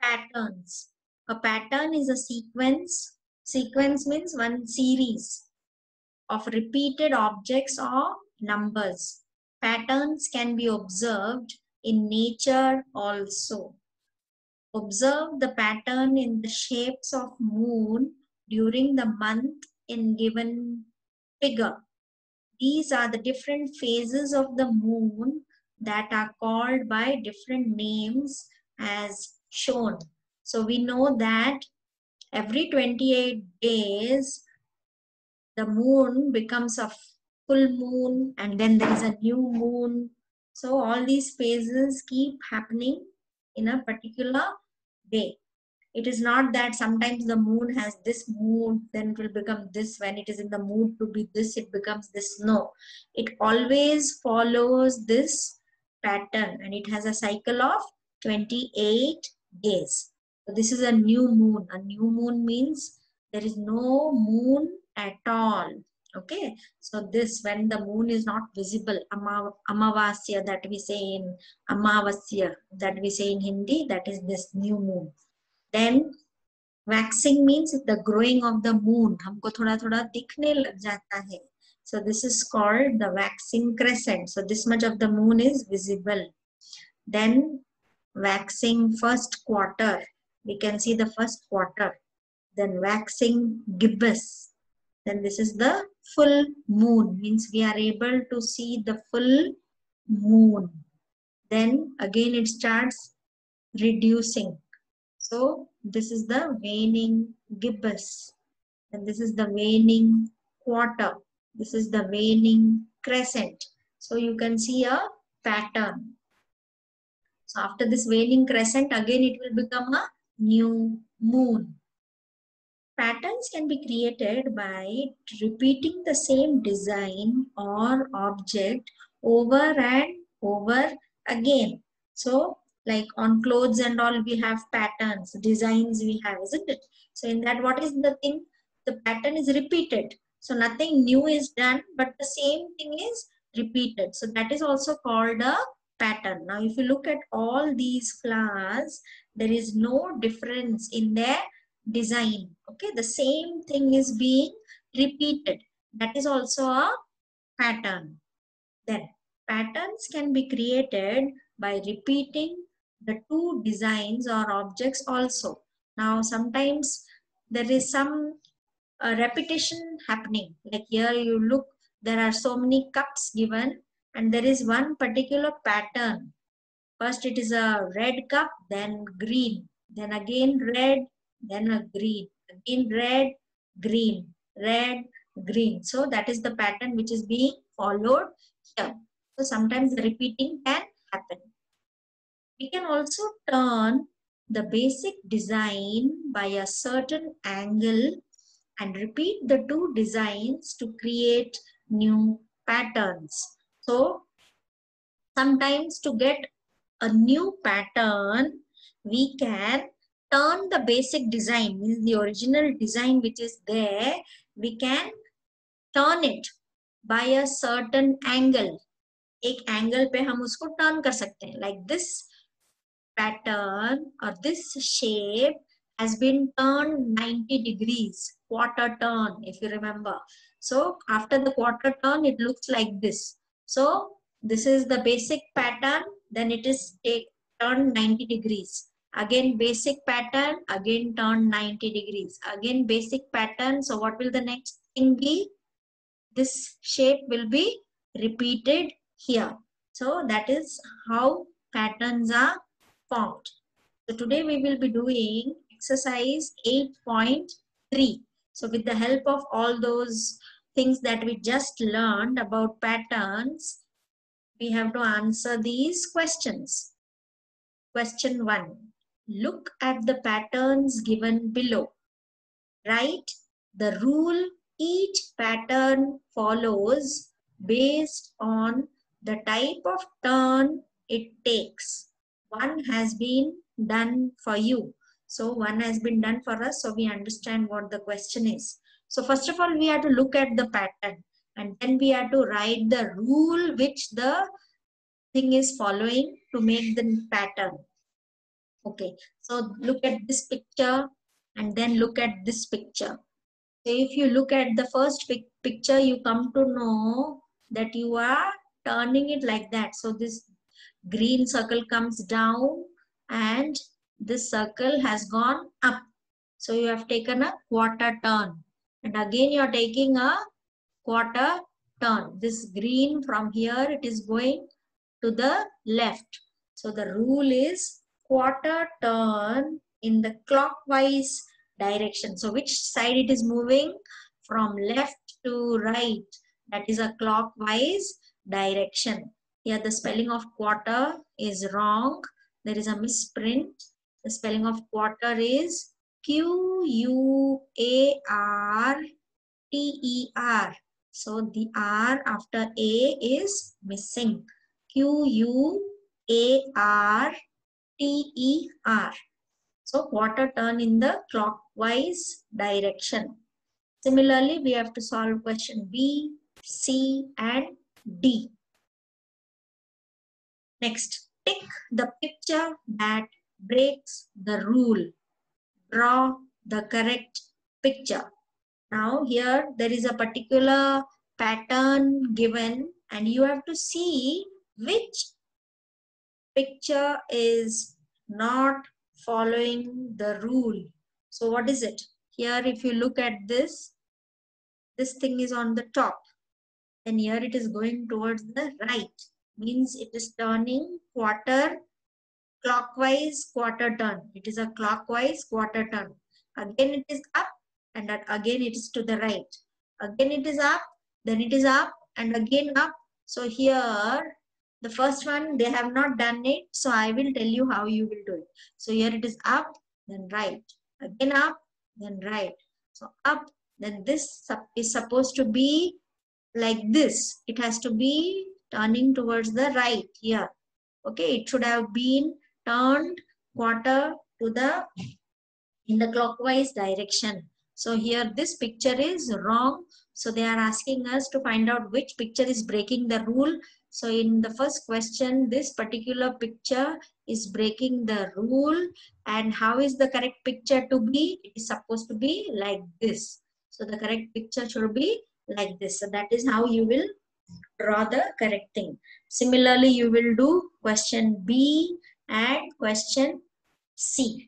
patterns. A pattern is a sequence. Sequence means one series of repeated objects or numbers. Patterns can be observed in nature also. Observe the pattern in the shapes of moon during the month in given figure. These are the different phases of the moon that are called by different names as shown. So we know that every 28 days, the moon becomes a full moon and then there is a new moon. So all these phases keep happening in a particular day. It is not that sometimes the moon has this mood, then it will become this. When it is in the mood to be this, it becomes this. No, it always follows this pattern and it has a cycle of 28 days. So this is a new moon. A new moon means there is no moon at all. Okay, so this, when the moon is not visible, Amavasya that we say in Amavasya that we say in Hindi, that is this new moon. Then waxing means the growing of the moon. हमको थोड़ा थोड़ा दिखने लग जाता है. So this is called the waxing crescent. So this much of the moon is visible. Then waxing first quarter. We can see the first quarter. Then waxing gibbous. Then this is the full moon. Means we are able to see the full moon. Then again it starts reducing. So this is the waning gibbous, and this is the waning quarter. This is the waning crescent. So you can see a pattern. So after this waning crescent, again it will become a new moon. Patterns can be created by repeating the same design or object over and over again. So like on clothes and all, we have patterns, designs we have, isn't it? So in that, what is the thing? The pattern is repeated. So nothing new is done, but the same thing is repeated. So that is also called a pattern. Now, if you look at all these flowers, there is no difference in their design. Okay, the same thing is being repeated. That is also a pattern. Then patterns can be created by repeating the two designs or objects also. Now sometimes there is some repetition happening. Like here you look, there are so many cups given and there is one particular pattern. First it is a red cup, then green, then again red, then a green, again red, green, red, green. So that is the pattern which is being followed here. So sometimes the repeating can happen. We can also turn the basic design by a certain angle and repeat the two designs to create new patterns. So sometimes to get a new pattern, we can turn the basic design, means the original design which is there, we can turn it by a certain angle. एक angle पे हम उसको turn कर सकते हैं. Like this pattern or this shape has been turned 90 degrees, quarter turn, if you remember. So after the quarter turn, it looks like this. So this is the basic pattern, then it is turned 90 degrees. Again basic pattern, again turn 90 degrees. Again basic pattern. So what will the next thing be? This shape will be repeated here. So that is how patterns are formed. So today we will be doing exercise 8.3. So with the help of all those things that we just learned about patterns, we have to answer these questions. Question 1. Look at the patterns given below. Write the rule each pattern follows based on the type of turn it takes. One has been done for you. So one has been done for us, so we understand what the question is. So first of all, we have to look at the pattern and then we have to write the rule which the thing is following to make the pattern. Okay, so look at this picture and then look at this picture. So if you look at the first picture, you come to know that you are turning it like that. So this green circle comes down and this circle has gone up. So you have taken a quarter turn. And again you are taking a quarter turn. This green from here, it is going to the left. So the rule is quarter turn in the clockwise direction. So which side it is moving? From left to right. That is a clockwise direction. Here the spelling of quarter is wrong. There is a misprint. The spelling of quarter is Q-U-A-R-T-E-R. So the R after A is missing. Q-U-A-R-T-E-R. So quarter turn in the clockwise direction. Similarly, we have to solve question B, C, and D. Next, tick the picture that breaks the rule. Draw the correct picture. Now here there is a particular pattern given and you have to see which picture is not following the rule. So what is it? Here if you look at this thing is on the top and here it is going towards the right. Means it is turning clockwise quarter turn. It is a clockwise quarter turn. Again it is up and again it is to the right. Again it is up, then it is up and again up. So here the first one they have not done it. So I will tell you how you will do it. So here it is up, then right. Again up, then right. So up, then this is supposed to be like this. It has to be turning towards the right here. Okay, it should have been turned quarter to the in the clockwise direction. So here this picture is wrong. So they are asking us to find out which picture is breaking the rule. So in the first question, this particular picture is breaking the rule. And how is the correct picture to be? It is supposed to be like this. So the correct picture should be like this. So that is how you will draw the correct thing. Similarly, you will do question B and question C.